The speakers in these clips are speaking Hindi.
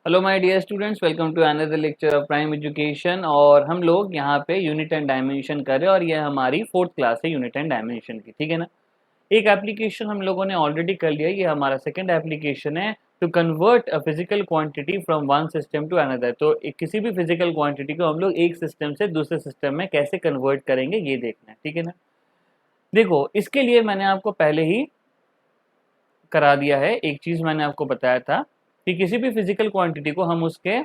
Hello my dear students, welcome to another lecture of Prime Education. और हम लोग यहाँ पे यूनिट एंड डायमेंशन कर रहे हैं और ये हमारी फोर्थ क्लास है यूनिट एंड डायमेंशन की, ठीक है ना। एक एप्लीकेशन हम लोगों ने ऑलरेडी कर लिया, ये हमारा सेकंड एप्लीकेशन है to convert a physical quantity from one system to another. तो किसी भी फिजिकल क्वांटिटी को हम लोग एक सिस्टम से दूसरे सिस्टम में कैसे कन्वर्ट करेंगे ये देखना है, ठीक है ना। देखो, इसके लिए मैंने आपको पहले ही करा दिया है। एक चीज़ मैंने आपको बताया था कि किसी भी फिजिकल क्वांटिटी को हम उसके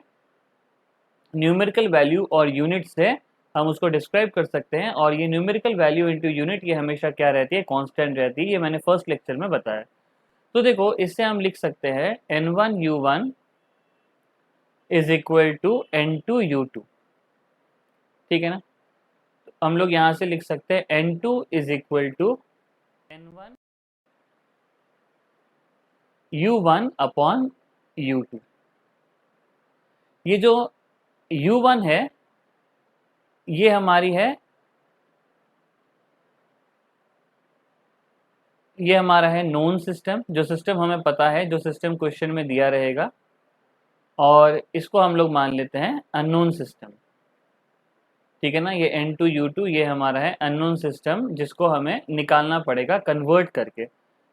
न्यूमेरिकल वैल्यू और यूनिट से हम उसको डिस्क्राइब कर सकते हैं, और ये न्यूमेरिकल वैल्यू इंटू यूनिट ये हमेशा क्या रहती है, कांस्टेंट रहती है। ये मैंने फर्स्ट लेक्चर में बताया। तो देखो, इससे हम लिख सकते हैं N1 U1 is equal to N2 U2, ठीक है ना। तो हम लोग यहाँ से लिख सकते हैं N2 is equal to N1 U1 upon U2। ये जो U1 है ये हमारी है, ये हमारा है नोन सिस्टम, जो सिस्टम हमें पता है, जो सिस्टम क्वेश्चन में दिया रहेगा। और इसको हम लोग मान लेते हैं अननोन सिस्टम, ठीक है ना। ये N2 U2 ये हमारा है अननोन सिस्टम, जिसको हमें निकालना पड़ेगा कन्वर्ट करके।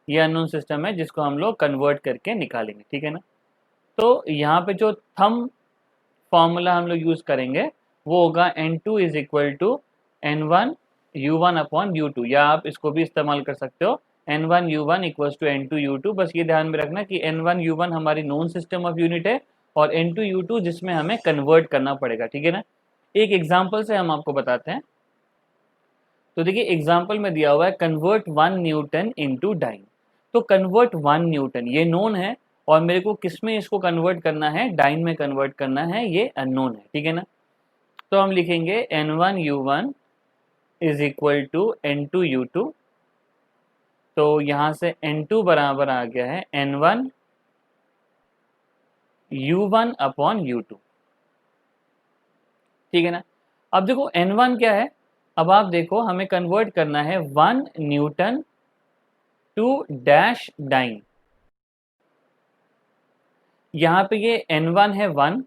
ये अननोन सिस्टम है जिसको हम लोग कन्वर्ट करके निकालेंगे, ठीक है ना। तो यहाँ पे जो थंब फॉर्मूला हम लोग यूज़ करेंगे वो होगा N2 is equal to N1 U1 upon U2, या आप इसको भी इस्तेमाल कर सकते हो N1 U1 equals to N2 U2। बस ये ध्यान में रखना कि N1 U1 हमारी नोन सिस्टम ऑफ यूनिट है और N2 U2 जिसमें हमें कन्वर्ट करना पड़ेगा, ठीक है ना। एक एग्जाम्पल से हम आपको बताते हैं। तो देखिए, एग्जाम्पल में दिया हुआ है कन्वर्ट 1 N इंटू डाइन। तो कन्वर्ट 1 N ये नोन है, और मेरे को किस में इसको कन्वर्ट करना है, डाइन में कन्वर्ट करना है, ये अननोन है, ठीक है ना। तो हम लिखेंगे N1 U1 is equal to N2 U2। तो यहाँ से N2 बराबर आ गया है N1 U1 अपॉन U2, ठीक है ना। अब देखो N1 क्या है, अब आप देखो हमें कन्वर्ट करना है 1 N टू डैश डाइन। यहाँ पे ये N1 है 1,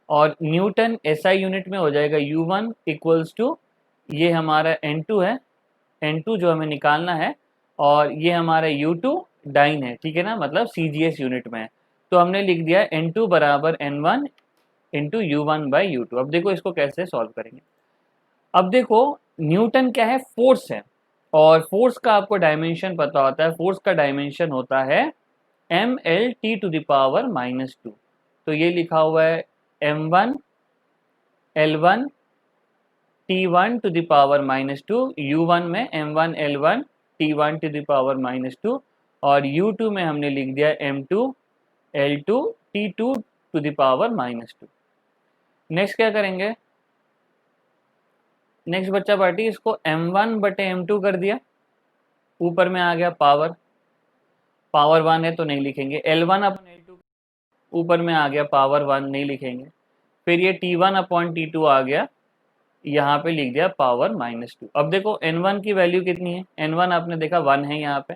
और न्यूटन SI यूनिट में हो जाएगा U1 इक्वल्स टू, ये हमारा N2 है, N2 जो हमें निकालना है, और ये हमारा U2 डाइन है, ठीक है ना, मतलब CGS यूनिट में है। तो हमने लिख दिया N2 बराबर N1 इंटू U1/U2। अब देखो इसको कैसे सॉल्व करेंगे। अब देखो, न्यूटन क्या है, फोर्स है, और फोर्स का आपको डायमेंशन पता होता है। फोर्स का डायमेंशन होता है mL T⁻²। तो ये लिखा हुआ है M1L1T1⁻², U1 में M1L1T1⁻², और U2 में हमने लिख दिया M2L2T2⁻²। नेक्स्ट क्या करेंगे, नेक्स्ट बच्चा पार्टी, इसको M1/M2 कर दिया, ऊपर में आ गया पावर, पावर 1 है तो नहीं लिखेंगे। L1/L2 ऊपर में आ गया पावर 1, नहीं लिखेंगे। फिर ये T1/T2 आ गया, यहाँ पे लिख दिया पावर -2। अब देखो N1 की वैल्यू कितनी है, N1 आपने देखा 1 है यहाँ पे,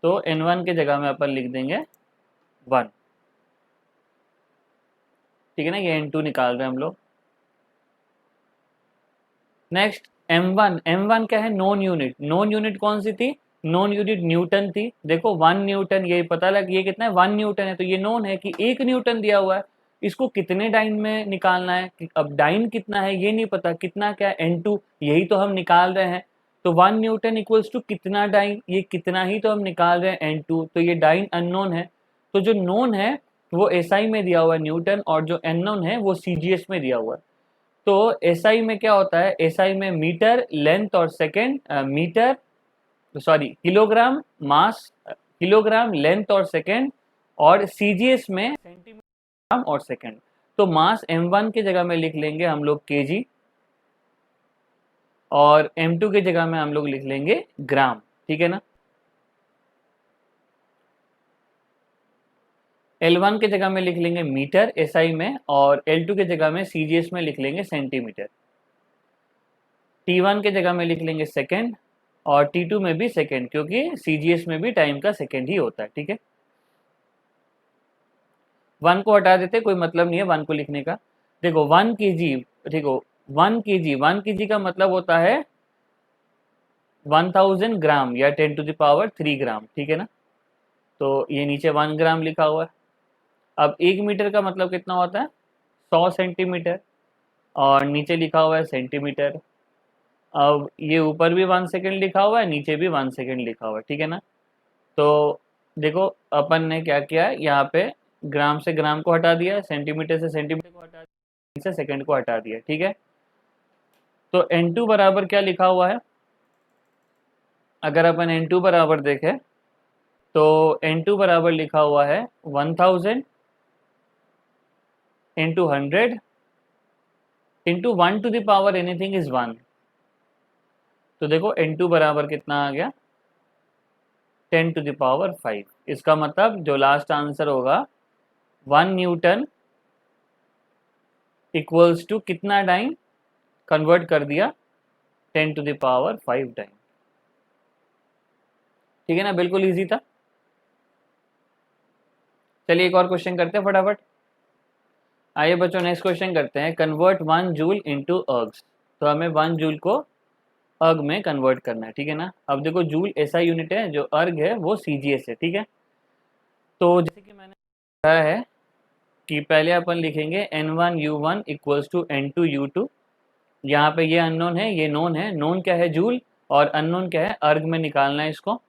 तो N1 के जगह में अपन लिख देंगे 1, ठीक है ना। ये N2 निकाल रहे हैं हम लोग। नेक्स्ट M1 क्या है, नॉन यूनिट। नॉन यूनिट कौन सी थी, नॉन यूनिट न्यूटन थी। देखो 1 N, ये पता लग, ये कितना है, 1 N है, तो ये नॉन है कि 1 N दिया हुआ है। इसको कितने डाइन में निकालना है, अब डाइन कितना है ये नहीं पता, कितना क्या N2, यही तो हम निकाल रहे हैं। तो 1 N इक्वल्स टू कितना डाइन, ये कितना ही तो हम निकाल रहे हैं N2, तो ये डाइन अननोन है। तो जो नोन है वो SI में दिया हुआ है न्यूटन, और जो अननोन है वो CGS में दिया हुआ है। तो SI में क्या होता है, SI में मीटर लेंथ और second, metre sorry kilogram mass, kilogram length और सेकेंड, और CGS में सेंटीमीटर और सेकेंड। तो मास M1 की जगह में लिख लेंगे हम लोग kg, और M2 की जगह में हम लोग लिख लेंगे ग्राम, ठीक है ना। L1 की जगह में लिख लेंगे मीटर SI में, और L2 की जगह में CGS में लिख लेंगे सेंटीमीटर। T1 के जगह में लिख लेंगे सेकेंड, और T2 में भी सेकेंड, क्योंकि CGS में भी टाइम का सेकेंड ही होता है, ठीक है। 1 को हटा देते, कोई मतलब नहीं है 1 को लिखने का। देखो 1 kg, देखो 1 kg का मतलब होता है 1000 ग्राम या 10⁻³ ग्राम, ठीक है ना। तो ये नीचे 1 ग्राम लिखा हुआ है। अब 1 मीटर का मतलब कितना होता है, 100 सेंटीमीटर, और नीचे लिखा हुआ है सेंटीमीटर। अब ये ऊपर भी 1 सेकेंड लिखा हुआ है, नीचे भी 1 सेकेंड लिखा हुआ है, ठीक है ना। तो देखो अपन ने क्या किया है, यहाँ पे ग्राम से ग्राम को हटा दिया, सेंटीमीटर से सेंटीमीटर को हटा दिया, से सेकंड को हटा दिया, ठीक है। तो N2 बराबर क्या लिखा हुआ है, अगर अपन N2 बराबर देखें तो N2 बराबर लिखा हुआ है 1000 इंटू 100 इंटू 1 एनीथिंग इज 1। तो देखो N2 बराबर कितना आ गया, 10⁵। इसका मतलब जो लास्ट आंसर होगा 1 न्यूटन इक्वल्स टू कितना टाइम, कन्वर्ट कर दिया 10⁵ टाइम, ठीक है ना, बिल्कुल इजी था। चलिए एक और क्वेश्चन करते हैं फटाफट। आइए बच्चों नेक्स्ट क्वेश्चन करते हैं, कन्वर्ट 1 जूल इनटू अर्ग्स। तो हमें 1 जूल को अर्ग में कन्वर्ट करना है, ठीक है ना। अब देखो जूल ऐसा यूनिट है, जो अर्ग है वो सीजीएस है, ठीक है। तो जैसे कि मैंने कहा है कि पहले अपन लिखेंगे N1U1 इक्वल्स टू N2U2। यहाँ पे ये अननोन है, ये नोन है। नोन क्या है, जूल, और अननोन क्या है, अर्ग में निकालना है इसको।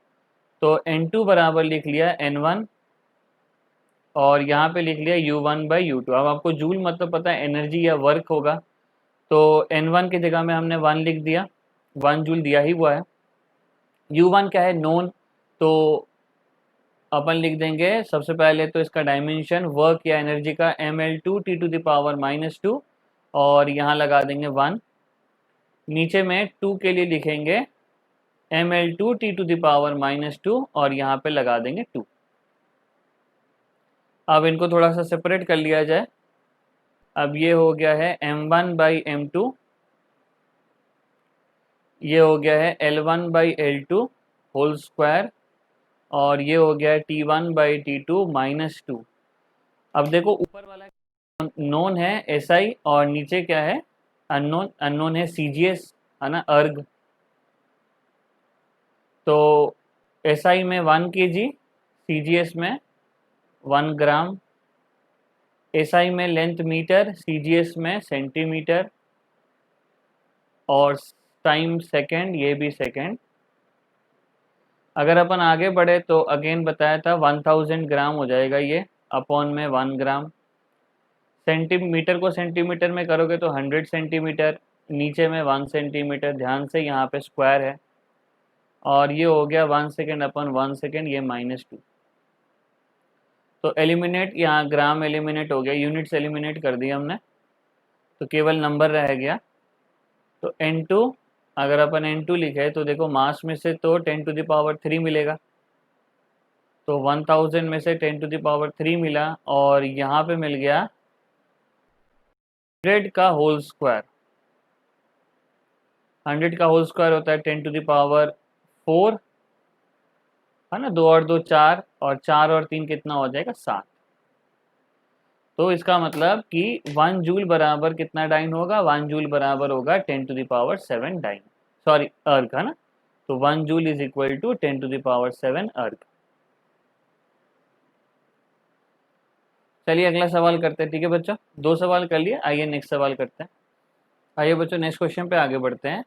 तो N2 बराबर लिख लिया N1, और यहाँ पे लिख लिया U1/U2। अब आपको जूल मतलब पता है एनर्जी या वर्क होगा, तो N1 की जगह में हमने 1 लिख दिया, 1 जूल दिया ही हुआ है। U1 क्या है, नोन, तो अपन लिख देंगे सबसे पहले तो इसका डायमेंशन वर्क या एनर्जी का mL2T⁻², और यहाँ लगा देंगे 1। नीचे में 2 के लिए लिखेंगे mL2T⁻², और यहाँ पे लगा देंगे 2। अब इनको थोड़ा सा सेपरेट कर लिया जाए। अब ये हो गया है m1/m2, ये हो गया है L1/L2 होल स्क्वायर, और ये हो गया है T1/T2 -2। अब देखो ऊपर वाला नोन है SI, और नीचे क्या है, अननोन। अननोन है CGS, है ना, अर्ग। तो SI में 1 kg, CGS में 1 ग्राम। SI में लेंथ मीटर, CGS में सेंटीमीटर, और टाइम सेकेंड, ये भी सेकेंड। अगर अपन आगे बढ़े तो अगेन बताया था 1000 ग्राम हो जाएगा ये, अपॉन में 1 ग्राम। सेंटीमीटर को सेंटीमीटर में करोगे तो 100 सेंटीमीटर, नीचे में 1 सेंटीमीटर, ध्यान से यहाँ पे स्क्वायर है, और ये हो गया 1 सेकेंड अपन 1 सेकेंड, ये -2। तो एलिमिनेट, यहाँ ग्राम एलिमिनेट हो गया, यूनिट्स एलिमिनेट कर दिया हमने, तो केवल नंबर रह गया। तो N2, अगर अपन N2 लिखे तो देखो मास में से तो 10⁻³ मिलेगा, तो 1000 में से 10⁻³ मिला, और यहाँ पे मिल गया 100 का होल स्क्वायर। 100 का होल स्क्वायर होता है 10⁻⁴, है ना, 2 और 2 4, और 4 और 3 कितना हो जाएगा, 7। तो इसका मतलब कि 1 जूल बराबर कितना डाइन होगा, 1 जूल बराबर होगा 10⁻⁷ डाइन, सॉरी अर्ग, है ना। तो 1 जूल इज इक्वल टू 10⁻⁷ अर्ग। चलिए अगला सवाल करते हैं, ठीक है बच्चों, 2 सवाल कर लिए, आइए नेक्स्ट सवाल करते हैं। आइए बच्चों नेक्स्ट क्वेश्चन पे आगे बढ़ते हैं।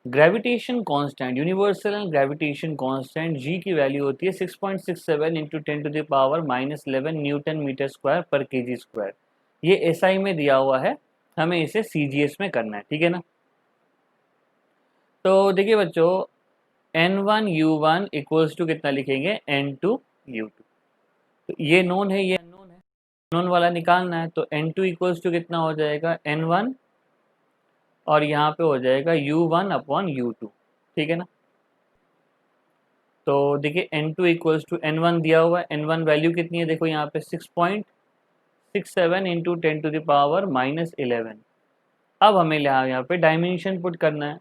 Gravitation constant, universal gravitation constant G की वैल्यू होती है 6.67 इंटू 10⁻⁻11 न्यूटन मीटर स्क्वायर पर kg स्क्वायर। ये SI में दिया हुआ है, हमें इसे CGS में करना है, ठीक है ना। तो देखिए बच्चों, N1U1 इक्वल्स टू कितना लिखेंगे, N2U2। तो ये नोन है, ये अननोन है, नोन वाला निकालना है। तो N2 इक्वल्स टू कितना हो जाएगा, N1, और यहाँ पे हो जाएगा U1/U2, ठीक है ना। तो देखिए N2 इक्वल्स टू N1 दिया हुआ है, N1 वैल्यू कितनी है, देखो यहाँ पे 6.67 इंटू 10⁻⁻11। अब हमें यहाँ पे डायमेंशन पुट करना है।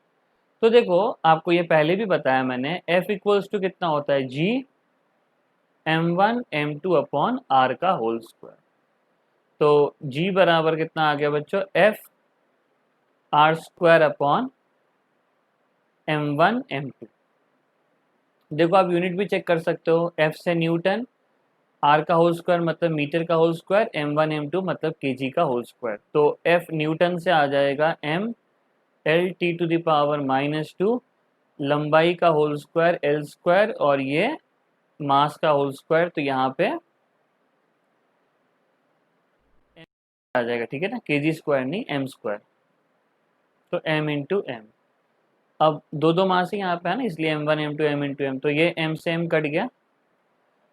तो देखो आपको ये पहले भी बताया मैंने, F इक्वल्स टू कितना होता है, G m1 m2 upon R का होल स्क्वायर। तो g बराबर कितना आ गया बच्चों, F R square upon m1 m2। देखो आप यूनिट भी चेक कर सकते हो, एफ से न्यूटन, आर का होल स्क्वायर मतलब मीटर का होल स्क्वायर, m1 m2 मतलब केजी का होल स्क्वायर। तो एफ न्यूटन से आ जाएगा m L T to the power -2, लंबाई का होल स्क्वायर एल स्क्वायर, और ये मास का होल स्क्वायर, तो यहाँ पे आ जाएगा, ठीक है ना, केजी स्क्वायर नहीं एम स्क्वायर, तो m इंटू एम। अब दो दो मास ही यहाँ पे है ना, इसलिए m1 m2 m into M, तो ये m से m कट गया,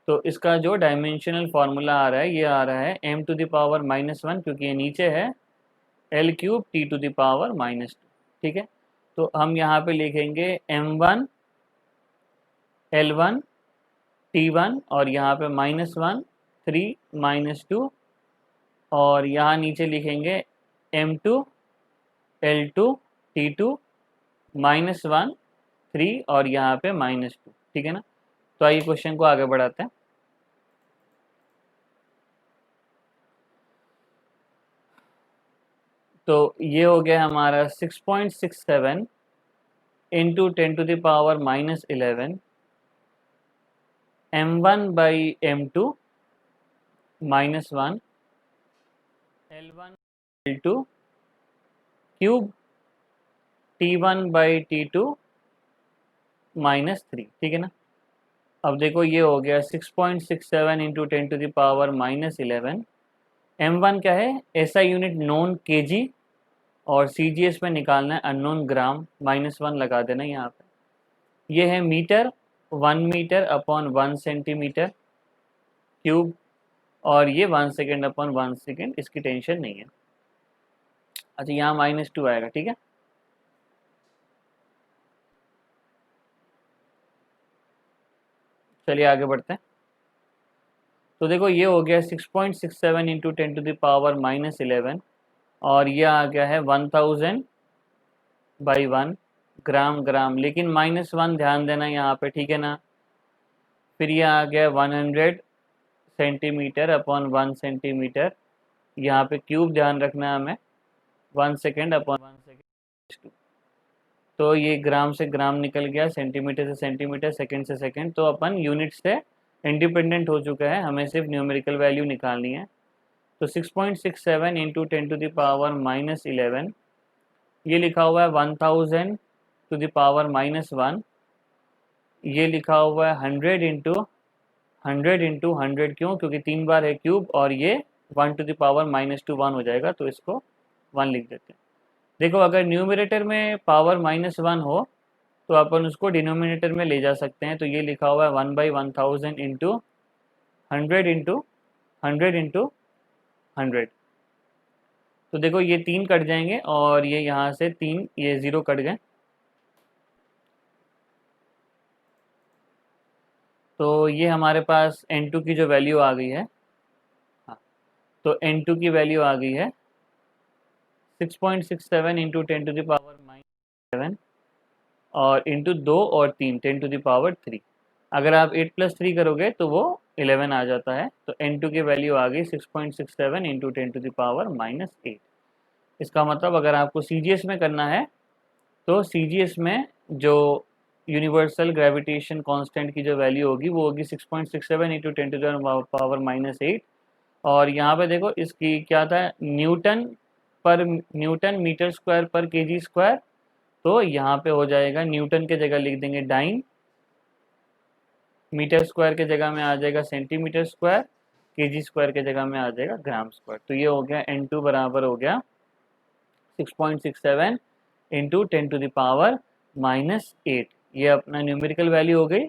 तो इसका जो डायमेंशनल फार्मूला आ रहा है ये आ रहा है m टू द पावर -1, क्योंकि ये नीचे है L cube T to the power -2, ठीक है। तो हम यहाँ पे लिखेंगे m1 L1 T1, और यहाँ पे -1 3 -2, और यहाँ नीचे लिखेंगे m2 L2 T2 -1 3, और यहाँ पे -2, ठीक है ना। तो आइए क्वेश्चन को आगे बढ़ाते हैं। तो ये हो गया हमारा 6.67 into 10⁻11 m1 by m2 -1 L1 L2 cube T1 by T2 -3, ठीक है ना। अब देखो ये हो गया 6.67 इंटू 10⁻11। m1 क्या है, ऐसा यूनिट नॉन केजी, और सीजीएस में निकालना है अननोन ग्राम, -1 लगा देना यहाँ पे। ये है metre, 1 metre upon 1 centimetre cube, और ये 1 सेकेंड अपॉन 1 सेकेंड, इसकी टेंशन नहीं है। अच्छा यहाँ -2 आएगा, ठीक है। चलिए आगे बढ़ते हैं। तो देखो ये हो गया 6.67 इंटू 10⁻11, और ये आ गया है 1000/1 ग्राम ग्राम, लेकिन -1 ध्यान देना यहाँ पे, ठीक है ना। फिर ये आ गया 100 सेंटीमीटर अपॉन 1 सेंटीमीटर, यहाँ पे क्यूब ध्यान रखना है हमें, 1 सेकेंड अपॉन 1 सेकेंड। तो ये ग्राम से ग्राम निकल गया, सेंटीमीटर से सेंटीमीटर, सेकंड से सेकंड, तो अपन यूनिट से इंडिपेंडेंट हो चुका है, हमें सिर्फ न्यूमेरिकल वैल्यू निकालनी है। तो 6.67 इंटू 10⁻11, ये लिखा हुआ है 1000⁻1, ये लिखा हुआ है 100 इंटू 100 क्यों, क्योंकि 3 बार है क्यूब, और ये 1 to the power -2 1 हो जाएगा, तो इसको 1 लिख देते हैं। देखो अगर न्यूमरेटर में पावर -1 हो तो अपन उसको डिनोमिनेटर में ले जा सकते हैं, तो ये लिखा हुआ है 1/1000 इंटू 100 इंटू 100 इंटू 100। तो देखो ये 3 कट जाएंगे, और ये यहाँ से 3, ये 0 कट गए, तो ये हमारे पास n2 की जो वैल्यू आ गई है, हाँ, तो n2 की वैल्यू आ गई है 6.67 इंटू 10⁻7, और इंटू 2 और 3 10⁻3। अगर आप 8+3 करोगे तो वो 11 आ जाता है, तो n2 की वैल्यू आ गई 6.67 इंटू 10⁻8। इसका मतलब अगर आपको CGS में करना है तो CGS में जो यूनिवर्सल ग्रेविटेशन कांस्टेंट की जो वैल्यू होगी वो होगी 6.67 इंटू 10⁻8। और यहाँ पे देखो इसकी क्या था, न्यूटन मीटर स्क्वायर पर केजी स्क्वायर, तो यहाँ पे हो जाएगा न्यूटन के जगह लिख देंगे डाइन, मीटर स्क्वायर के जगह में आ जाएगा सेंटीमीटर स्क्वायर, केजी स्क्वायर के जगह में आ जाएगा ग्राम स्क्वायर। तो ये हो गया n2 बराबर हो गया 6.67 इंटू 10⁻8। ये अपना न्यूमेरिकल वैल्यू हो गई।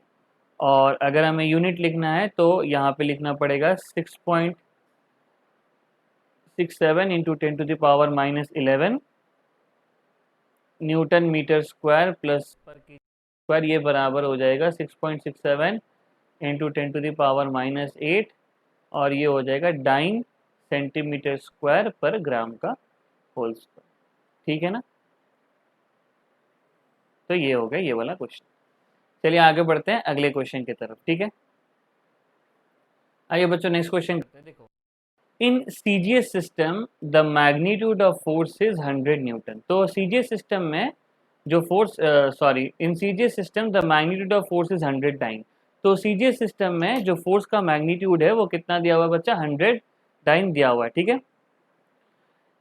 और अगर हमें यूनिट लिखना है तो यहाँ पे लिखना पड़ेगा 6.67 into 10⁻11 newton metre square plus पर के स्क्वायर, ये बराबर हो जाएगा 6.67 इंटू 10⁻8, और ये हो जाएगा डाइन सेंटीमीटर स्क्वायर पर ग्राम का होल स्क्वायर, ठीक है ना। तो ये हो गया ये वाला क्वेश्चन। चलिए आगे बढ़ते हैं अगले क्वेश्चन की तरफ, ठीक है। आइए बच्चों नेक्स्ट क्वेश्चन करते हैं। देखो in CGS system the magnitude of force is 100 newton. तो सीजीएस सिस्टम में जो force in CGS system the magnitude of force is 100 dyne. तो सीजीएस सिस्टम में जो फोर्स का मैग्नीट्यूड है वो कितना दिया हुआ है बच्चा, 100 डाइन दिया हुआ है, ठीक है।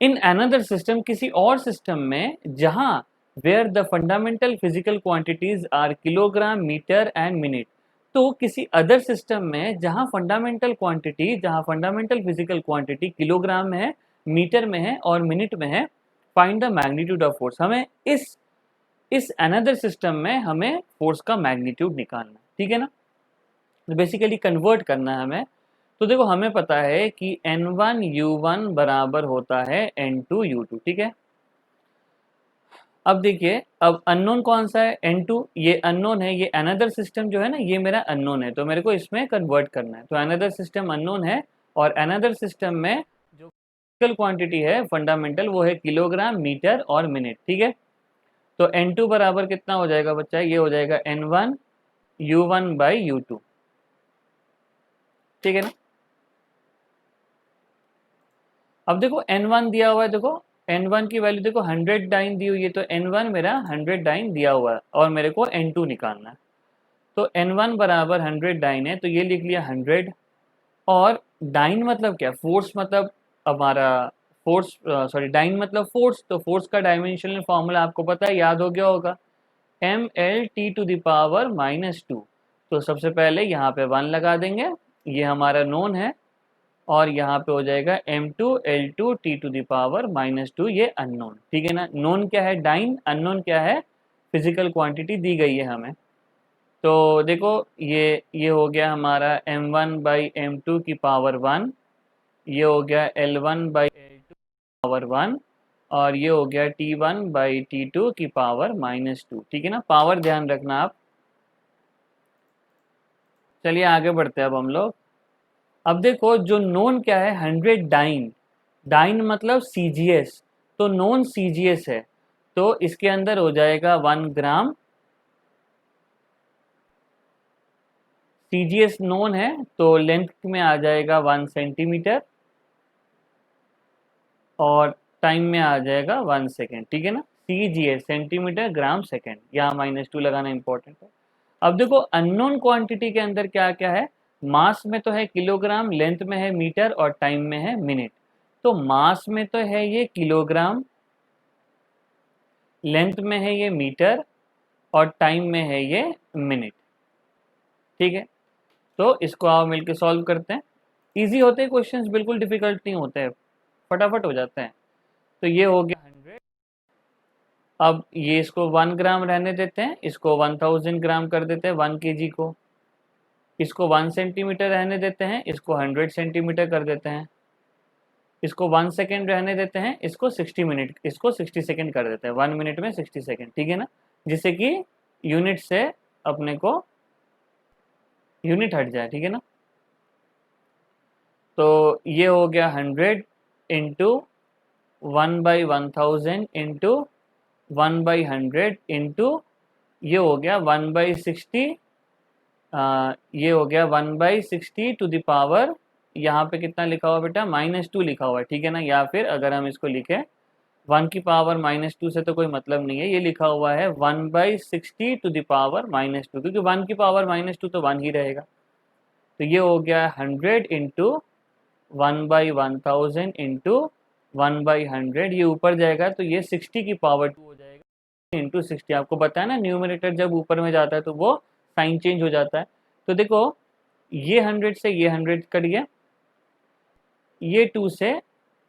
इन अनदर सिस्टम, किसी और सिस्टम में जहां where the fundamental physical quantities are kilogram, metre and minute. तो किसी अदर सिस्टम में जहां फंडामेंटल क्वांटिटी, जहां फंडामेंटल फिजिकल क्वांटिटी किलोग्राम में है, मीटर में है और मिनट में है, find the magnitude of force. हमें इस अनदर सिस्टम में हमें फोर्स का मैग्नीट्यूड निकालना है, ठीक है ना। तो बेसिकली कन्वर्ट करना है हमें। तो देखो हमें पता है कि N1U1 बराबर होता है N2U2, ठीक है। अब देखिए, अब अननोन कौन सा है, N2, ये अननोन है, ये अनदर सिस्टम जो है ना ये मेरा अननोन है, तो मेरे को इसमें कन्वर्ट करना है। तो अनदर सिस्टम अननोन है और अनदर सिस्टम में जो फिजिकल क्वांटिटी है फंडामेंटल वो है किलोग्राम, मीटर और मिनट, ठीक है। तो N2 बराबर कितना हो जाएगा बच्चा, ये हो जाएगा N1U1/U2, ठीक है ना। अब देखो N1 दिया हुआ है, देखो N1 की वैल्यू देखो 100 डाइन दी हुई है, तो N1 मेरा 100 डाइन दिया हुआ है और मेरे को N2 निकालना है। तो N1 बराबर 100 डाइन है, तो ये लिख लिया 100। और डाइन मतलब क्या, फोर्स मतलब हमारा फोर्स, डाइन मतलब फोर्स, तो फोर्स का डायमेंशनल फॉर्मूला आपको पता है, याद हो गया होगा, mLT⁻²। तो सबसे पहले यहाँ पे 1 लगा देंगे, ये हमारा नोन है, और यहाँ पे हो जाएगा m2L2T⁻², ये अननोन, ठीक है ना। नोन क्या है, डाइन, अननोन क्या है, फिजिकल क्वांटिटी दी गई है हमें। तो देखो ये हो गया हमारा m1/m2⁻1, ये हो गया L1/L2⁻1 और ये हो गया T1/T2⁻², ठीक है ना। पावर ध्यान रखना आप। चलिए आगे बढ़ते हैं अब हम लोग। अब देखो जो नोन क्या है, 100 डाइन, डाइन मतलब सीजीएस, तो नोन सीजीएस है, तो इसके अंदर हो जाएगा 1 ग्राम। सीजीएस नोन है तो लेंथ में आ जाएगा 1 सेंटीमीटर और टाइम में आ जाएगा 1 सेकेंड, ठीक है ना। सीजीएस सेंटीमीटर, ग्राम, सेकेंड, यहाँ -2 लगाना इंपॉर्टेंट है। अब देखो अननोन क्वांटिटी के अंदर क्या क्या है, मास में तो है किलोग्राम, लेंथ में है मीटर और टाइम में है मिनट। तो मास में तो है ये किलोग्राम, लेंथ में है ये मीटर और टाइम में है ये मिनट, ठीक है। तो इसको आप मिलके सॉल्व करते हैं। इजी होते हैं क्वेश्चंस, बिल्कुल डिफिकल्ट नहीं होते हैं, फटाफट हो जाते हैं। तो ये हो गया 100। अब ये इसको 1 ग्राम रहने देते हैं, इसको 1000 ग्राम कर देते हैं 1 केजी को। इसको 1 सेंटीमीटर रहने देते हैं, इसको 100 सेंटीमीटर कर देते हैं। इसको 1 सेकेंड रहने देते हैं, इसको 60 मिनट, इसको 60 सेकेंड कर देते हैं, 1 मिनट में 60 सेकेंड, ठीक है ना। जिससे कि यूनिट से अपने को यूनिट हट जाए, ठीक है ना। तो ये हो गया 100 इंटू 1/1000 इंटू 1/100 इंटू ये हो गया 1/60, ये हो गया 1/60 टू द पावर, यहाँ पे कितना लिखा हुआ बेटा, -2 लिखा हुआ है, ठीक है ना। या फिर अगर हम इसको लिखें 1 की पावर -2 से तो कोई मतलब नहीं है, ये लिखा हुआ है 1/60 टू द पावर -2, क्योंकि 1 की पावर -2 तो 1 ही रहेगा। तो ये हो गया 100 इंटू 1/1000 इंटू 1/100, ये ऊपर जाएगा तो ये 60 की पावर 2 हो जाएगा इंटू 60। आपको बताया ना न्यूमरेटर जब ऊपर में जाता है तो वो साइन चेंज हो जाता है। तो देखो ये 100 से ये 100 कट गया, ये 2 से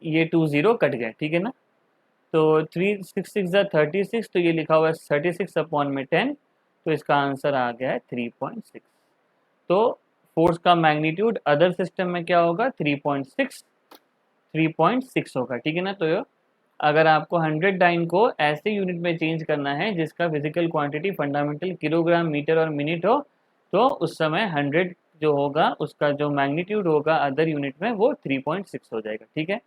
ये 2 0 कट गया, ठीक है ना। तो 3 6 6 36, तो ये लिखा हुआ है 36/10, तो इसका आंसर आ गया है 3.6। तो फोर्स का मैग्नीट्यूड अदर सिस्टम में क्या होगा, 3.6 होगा, ठीक है ना। तो अगर आपको 100 डाइन को ऐसे यूनिट में चेंज करना है जिसका physical quantity fundamental kilogram, metre और मिनट हो, तो उस समय 100 जो होगा उसका जो मैग्नीट्यूड होगा अदर यूनिट में वो 3.6 हो जाएगा, ठीक है।